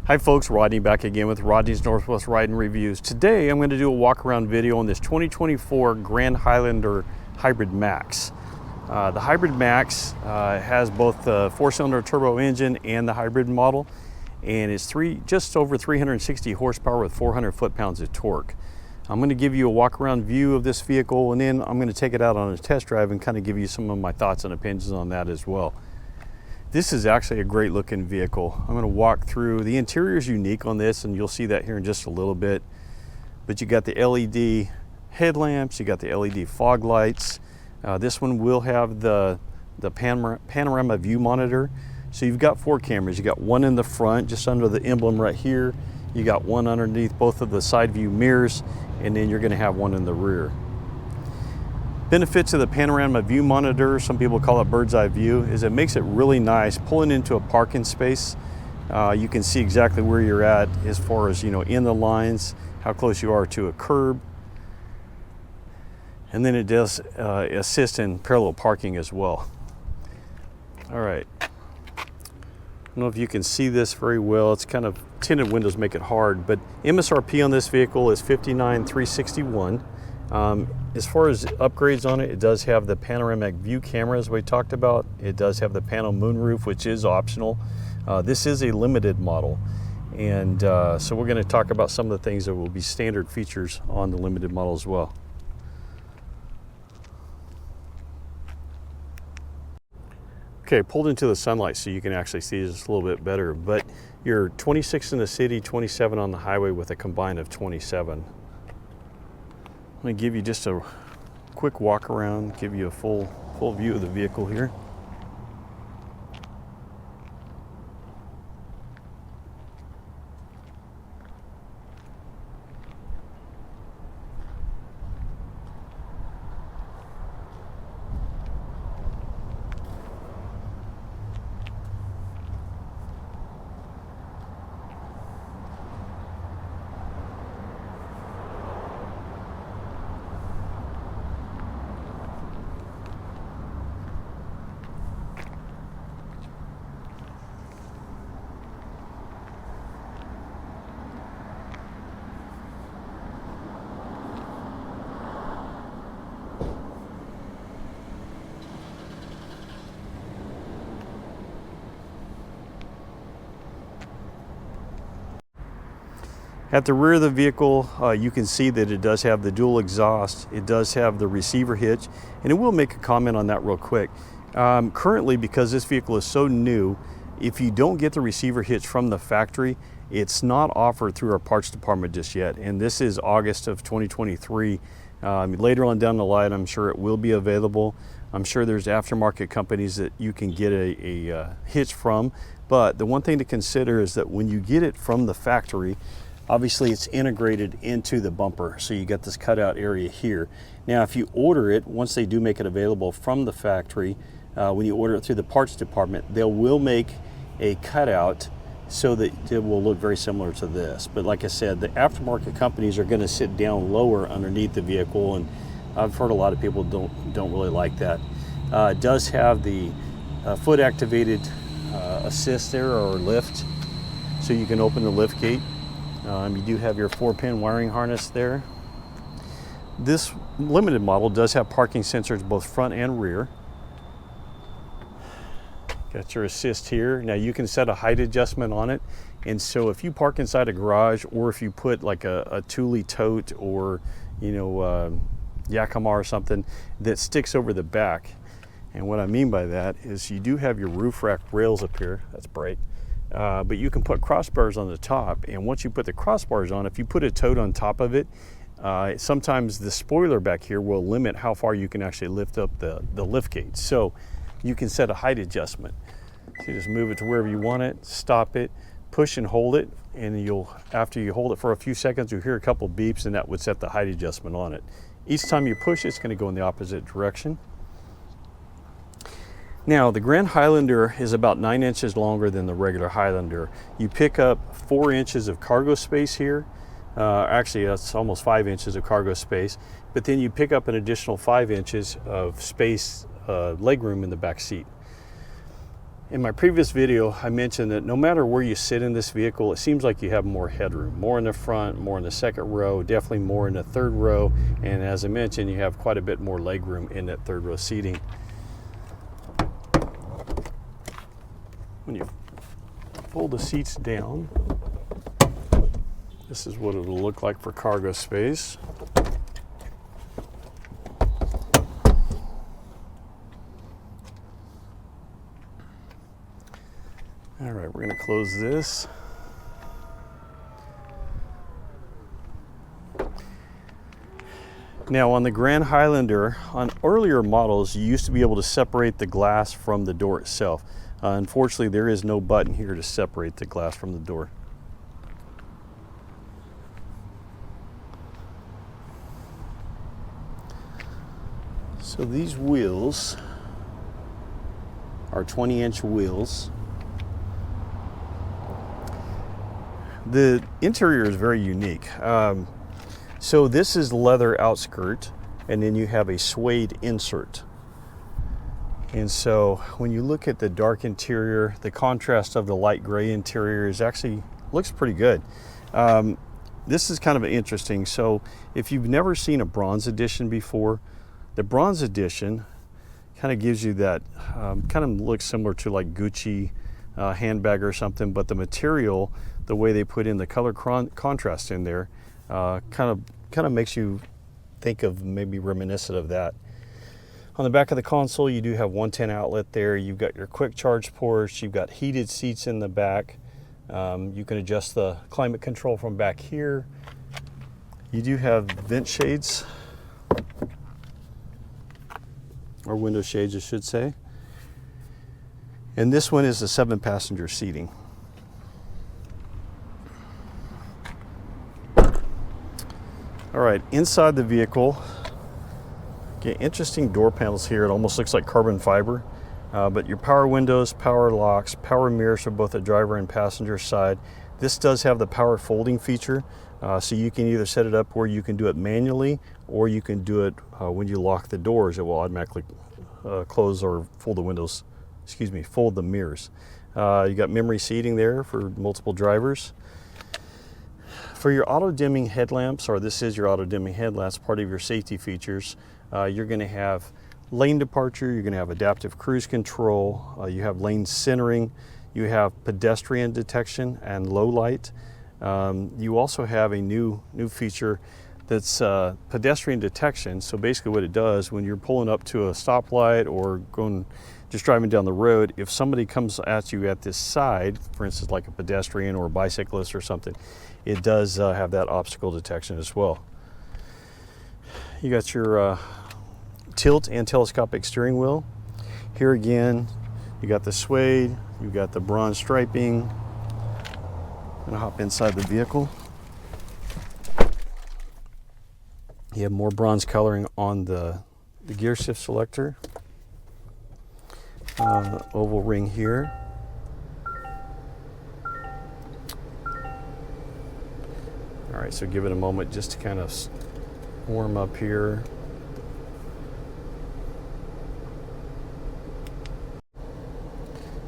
Hi folks, Rodney back again with Rodney's Northwest Riding Reviews. Today I'm going to do a walk around video on this 2024 Grand Highlander Hybrid Max. The Hybrid Max has both the 4-cylinder turbo engine and the hybrid model, and it's just over 360 horsepower with 400 foot-pounds of torque. I'm going to give you a walk around view of this vehicle, and then I'm going to take it out on a test drive and kind of give you some of my thoughts and opinions on that as well. This is actually a great looking vehicle. I'm going to walk through. The interior is unique on this, and you'll see that here in just a little bit. But you got the LED headlamps, you got the LED fog lights. This one will have the panorama view monitor. So you've got 4 cameras. You got one in the front, just under the emblem right here. You got one underneath both of the side view mirrors, and then you're going to have one in the rear. Benefits of the panorama view monitor, some people call it bird's eye view, is it makes it really nice. Pulling into a parking space, you can see exactly where you're at as far as, in the lines, how close you are to a curb. And then it does assist in parallel parking as well. All right. I don't know if you can see this very well. It's kind of tinted windows make it hard, but MSRP on this vehicle is $59,361. As far as upgrades on it, it does have the panoramic view cameras we talked about. It does have the panel moonroof, which is optional. This is a limited model, and so we're going to talk about some of the things that will be standard features on the limited model as well. Okay, pulled into the sunlight so you can actually see this a little bit better, but you're 26 in the city, 27 on the highway with a combined of 27. I'm going to give you just a quick walk around, give you a full view of the vehicle here. At the rear of the vehicle, you can see that it does have the dual exhaust. It does have the receiver hitch, and it will make a comment on that real quick. Currently, because this vehicle is so new, if you don't get the receiver hitch from the factory, it's not offered through our parts department just yet, and this is August of 2023. Later on down the line, I'm sure it will be available. I'm sure there's aftermarket companies that you can get a hitch from, but the one thing to consider is that when you get it from the factory, obviously it's integrated into the bumper, so you got this cutout area here. Now if you order it, once they do make it available from the factory, when you order it through the parts department, they will make a cutout so that it will look very similar to this. But like I said, the aftermarket companies are going to sit down lower underneath the vehicle, and I've heard a lot of people don't really like that. It does have the foot activated assist there, or lift, so you can open the lift gate. You do have your 4-pin wiring harness there. This limited model does have parking sensors both front and rear. Got your assist here. Now you can set a height adjustment on it, and so if you park inside a garage, or if you put like a Thule tote, or Yakima or something that sticks over the back, and what I mean by that is you do have your roof rack rails up here. That's bright. But you can put crossbars on the top, and once you put the crossbars on, if you put a tote on top of it, sometimes the spoiler back here will limit how far you can actually lift up the lift gate. So you can set a height adjustment. So you just move it to wherever you want it, stop it, push and hold it, and after you hold it for a few seconds, you'll hear a couple beeps, and that would set the height adjustment on it. Each time you push, it's going to go in the opposite direction. Now, the Grand Highlander is about 9 inches longer than the regular Highlander. You pick up 4 inches of cargo space here. Actually, that's almost 5 inches of cargo space. But then you pick up an additional 5 inches of space, legroom in the back seat. In my previous video, I mentioned that no matter where you sit in this vehicle, it seems like you have more headroom, more in the front, more in the second row, definitely more in the third row. And as I mentioned, you have quite a bit more leg room in that third row seating. When you fold the seats down, this is what it'll look like for cargo space. All right, we're going to close this. Now on the Grand Highlander, on earlier models, you used to be able to separate the glass from the door itself. Unfortunately, there is no button here to separate the glass from the door. So these wheels are 20-inch wheels. The interior is very unique. So this is leather outskirt, and then you have a suede insert. And so when you look at the dark interior, the contrast of the light gray interior is actually looks pretty good. This is kind of interesting. So if you've never seen a bronze edition before, the bronze edition kind of gives you that, kind of looks similar to like Gucci handbag or something, but the material, the way they put in the color contrast in there, kind of makes you think of maybe reminiscent of that. On the back of the console, you do have 110 outlet there. You've got your quick charge ports. You've got heated seats in the back. You can adjust the climate control from back here. You do have vent shades, or window shades, I should say. And this one is the 7-passenger seating. All right, inside the vehicle, get interesting door panels here. It almost looks like carbon fiber, but your power windows, power locks, power mirrors for both the driver and passenger side. This does have the power folding feature, so you can either set it up where you can do it manually, or you can do it when you lock the doors. It will automatically close or fold the windows, fold the mirrors. You got memory seating there for multiple drivers. For your auto dimming headlamps, or this is your auto dimming headlamps, part of your safety features, you're going to have lane departure, you're going to have adaptive cruise control, you have lane centering, you have pedestrian detection and low light. You also have a new feature that's pedestrian detection. So basically what it does, when you're pulling up to a stoplight or just driving down the road, if somebody comes at you at this side, for instance like a pedestrian or a bicyclist or something, it does have that obstacle detection as well. You got your tilt and telescopic steering wheel. Here again, you got the suede, you got the bronze striping. I'm gonna hop inside the vehicle. You have more bronze coloring on the gear shift selector. Oval ring here. All right, so give it a moment just to kind of warm up here.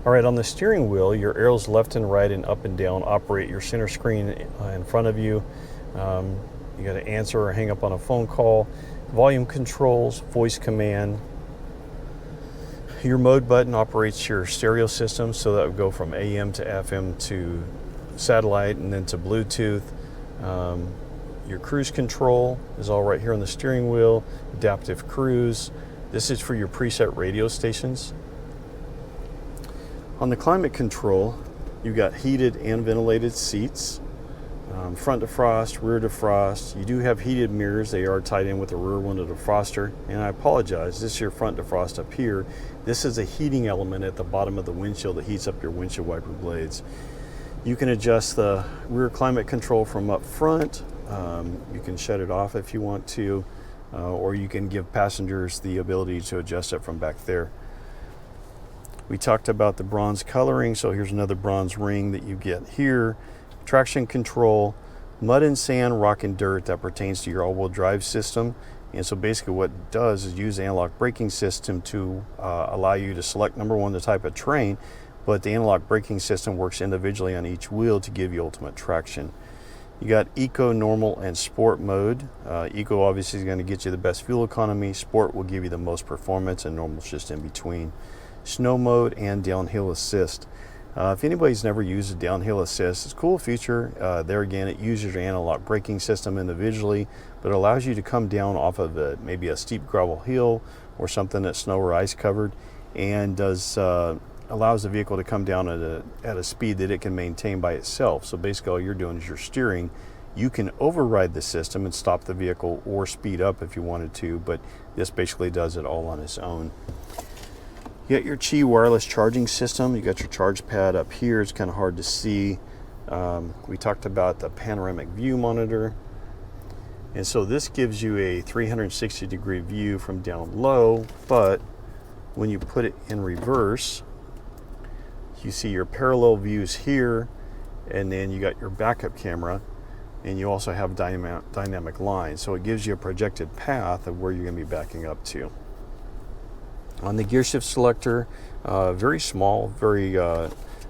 All right, on the steering wheel, your arrows left and right and up and down operate your center screen in front of you. You got to answer or hang up on a phone call. Volume controls, voice command. Your mode button operates your stereo system, so that would go from AM to FM to satellite and then to Bluetooth. Your cruise control is all right here on the steering wheel. Adaptive cruise. This is for your preset radio stations. On the climate control, you've got heated and ventilated seats, front defrost, rear defrost. You do have heated mirrors. They are tied in with the rear window defroster. And I apologize, this is your front defrost up here. This is a heating element at the bottom of the windshield that heats up your windshield wiper blades. You can adjust the rear climate control from up front. You can shut it off if you want to, or you can give passengers the ability to adjust it from back there. We talked about the bronze coloring, so here's another bronze ring that you get here. Traction control, mud and sand, rock and dirt, that pertains to your all-wheel drive system. And so basically what it does is use the analog braking system to allow you to select, number one, the type of terrain, but the analog braking system works individually on each wheel to give you ultimate traction. You got Eco, Normal, and Sport mode. Eco obviously is going to get you the best fuel economy. Sport will give you the most performance, and Normal's just in between. Snow mode and downhill assist. If anybody's never used a downhill assist, it's a cool feature. There again, it uses your analog braking system individually, but it allows you to come down off of maybe a steep gravel hill or something that's snow or ice covered, and allows the vehicle to come down at a speed that it can maintain by itself. So basically all you're doing is you're steering. You can override the system and stop the vehicle or speed up if you wanted to, but this basically does it all on its own. You got your Qi wireless charging system. You got your charge pad up here. It's kind of hard to see. We talked about the panoramic view monitor. And so this gives you a 360 degree view from down low, but when you put it in reverse, you see your parallel views here, and then you got your backup camera, and you also have dynamic lines. So it gives you a projected path of where you're going to be backing up to. On the gear shift selector, very small, very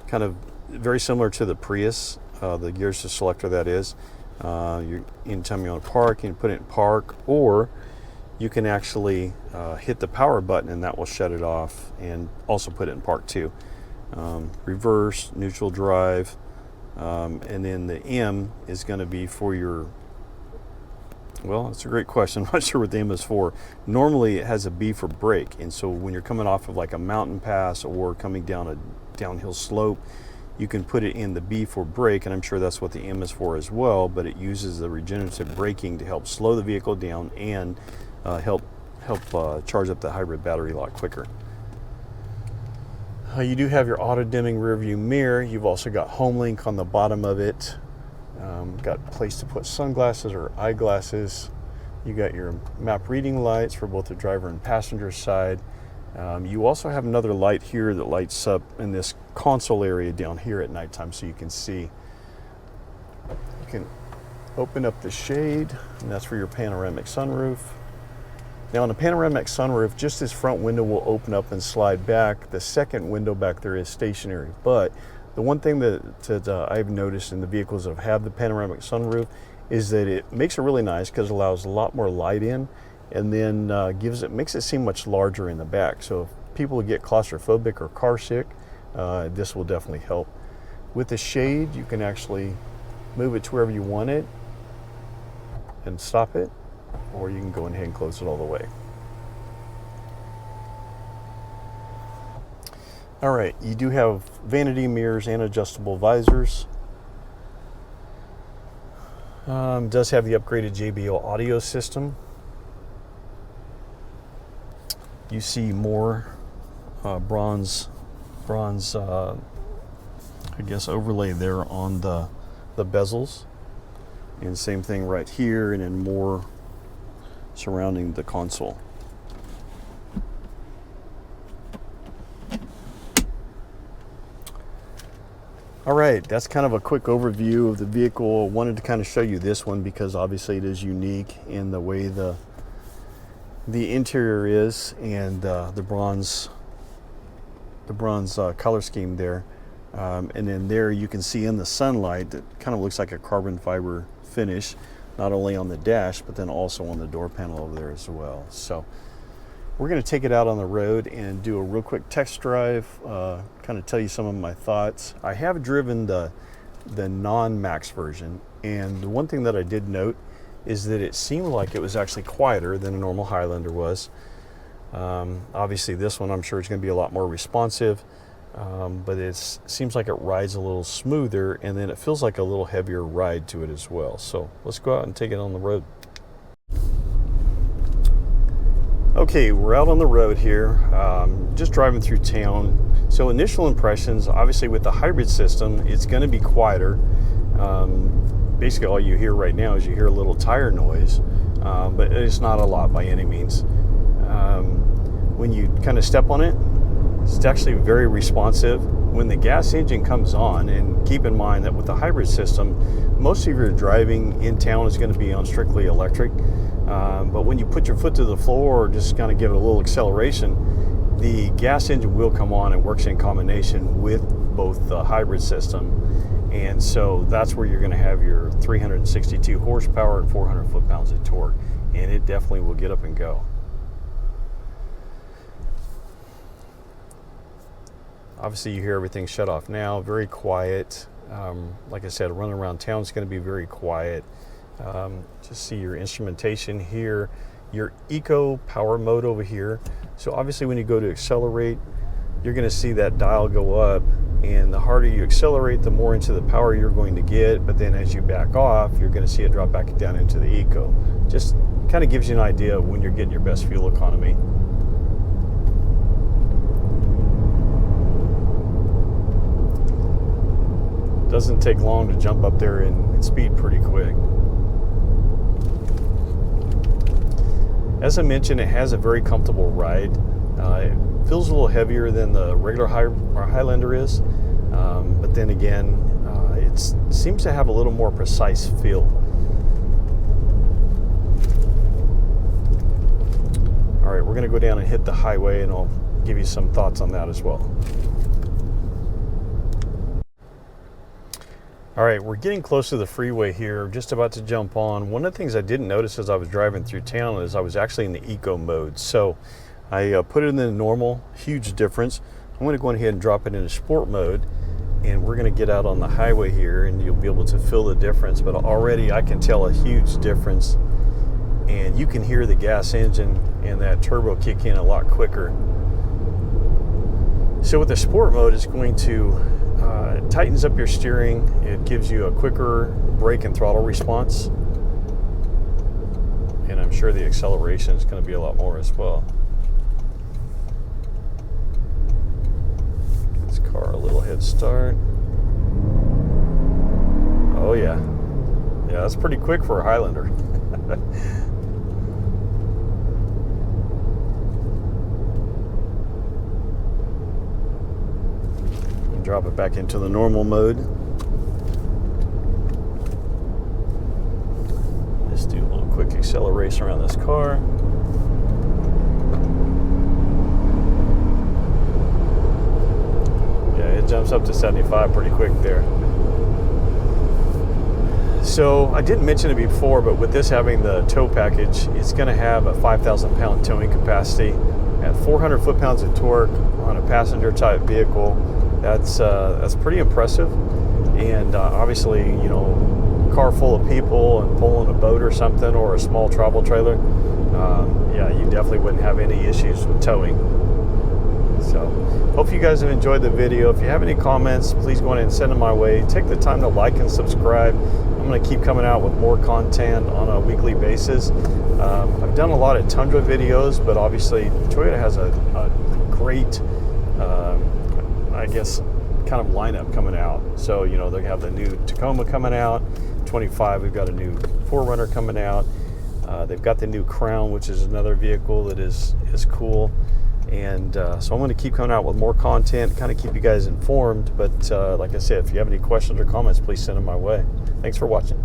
kind of very similar to the Prius, the gear shift selector that is. Anytime you want to park, you can put it in park, or you can actually hit the power button and that will shut it off, and also put it in park too. Reverse, neutral drive, and then the M is going to be for your, well, that's a great question. I'm not sure what the M is for. Normally it has a B for brake, and so when you're coming off of like a mountain pass or coming down a downhill slope, you can put it in the B for brake, and I'm sure that's what the M is for as well, but it uses the regenerative braking to help slow the vehicle down and help charge up the hybrid battery a lot quicker. You do have your auto dimming rear view mirror. You've also got home link on the bottom of it. Got a place to put sunglasses or eyeglasses. You got your map reading lights for both the driver and passenger side. You also have another light here that lights up in this console area down here at nighttime, so you can see. You can open up the shade, and that's for your panoramic sunroof. Now on the panoramic sunroof, just this front window will open up and slide back. The second window back there is stationary, but the one thing that I've noticed in the vehicles that have the panoramic sunroof is that it makes it really nice because it allows a lot more light in, and then makes it seem much larger in the back. So if people get claustrophobic or car sick, this will definitely help. With the shade, you can actually move it to wherever you want it and stop it, or you can go ahead and close it all the way. All right, you do have vanity mirrors and adjustable visors. Does have the upgraded JBL audio system. You see more bronze, I guess, overlay there on the bezels. And same thing right here, and then more surrounding the console. All right, that's kind of a quick overview of the vehicle. I wanted to kind of show you this one because obviously it is unique in the way the interior is, and the bronze color scheme there. And then there you can see in the sunlight that kind of looks like a carbon fiber finish, not only on the dash, but then also on the door panel over there as well. So we're going to take it out on the road and do a real quick test drive, kind of tell you some of my thoughts. I have driven the non-Max version, and the one thing that I did note is that it seemed like it was actually quieter than a normal Highlander was. Obviously this one I'm sure is going to be a lot more responsive, but it seems like it rides a little smoother, and then it feels like a little heavier ride to it as well. So let's go out and take it on the road. Okay, we're out on the road here, just driving through town. So initial impressions, obviously with the hybrid system, it's going to be quieter. Basically all you hear right now is you hear a little tire noise, but it's not a lot by any means. When you kind of step on it, it's actually very responsive. When the gas engine comes on, and keep in mind that with the hybrid system, most of your driving in town is going to be on strictly electric. But when you put your foot to the floor or just kind of give it a little acceleration, the gas engine will come on and works in combination with both the hybrid system, and so that's where you're going to have your 362 horsepower and 400 foot-pounds of torque, and it definitely will get up and go. Obviously you hear everything shut off now, very quiet. Like I said, running around town is going to be very quiet. Just see your instrumentation here, your eco power mode over here. So obviously when you go to accelerate, you're going to see that dial go up, and the harder you accelerate, the more into the power you're going to get, but then as you back off, you're going to see it drop back down into the eco. Just kind of gives you an idea of when you're getting your best fuel economy. Doesn't take long to jump up there and speed pretty quick. As I mentioned, it has a very comfortable ride. It feels a little heavier than the regular Highlander is, but then again, it seems to have a little more precise feel. All right, we're going to go down and hit the highway, and I'll give you some thoughts on that as well. All right, we're getting close to the freeway here, just about to jump on. One of the things I didn't notice as I was driving through town is I was actually in the eco mode. So I put it in the normal, huge difference. I'm going to go ahead and drop it into sport mode, and we're going to get out on the highway here, and you'll be able to feel the difference. But already I can tell a huge difference, and you can hear the gas engine and that turbo kick in a lot quicker. So with the sport mode, it's going to it tightens up your steering. It gives you a quicker brake and throttle response, and I'm sure the acceleration is going to be a lot more as well. Give this car a little head start. Oh yeah, that's pretty quick for a Highlander. Drop it back into the normal mode. Just do a little quick acceleration around this car. Yeah, it jumps up to 75 pretty quick there. So I didn't mention it before, but with this having the tow package, it's going to have a 5,000 pound towing capacity at 400 foot-pounds of torque on a passenger type vehicle. That's pretty impressive, and obviously, you know, car full of people and pulling a boat or something, or a small travel trailer, yeah, you definitely wouldn't have any issues with towing. So hope you guys have enjoyed the video. If you have any comments, please go ahead and send them my way. Take the time to like and subscribe. I'm going to keep coming out with more content on a weekly basis. I've done a lot of Tundra videos, but obviously Toyota has a great I guess kind of lineup coming out. So, you know, they have the new Tacoma coming out, 25, we've got a new 4Runner coming out. They've got the new Crown, which is another vehicle that is cool. And so I'm going to keep coming out with more content, kind of keep you guys informed. But like I said, if you have any questions or comments, please send them my way. Thanks for watching.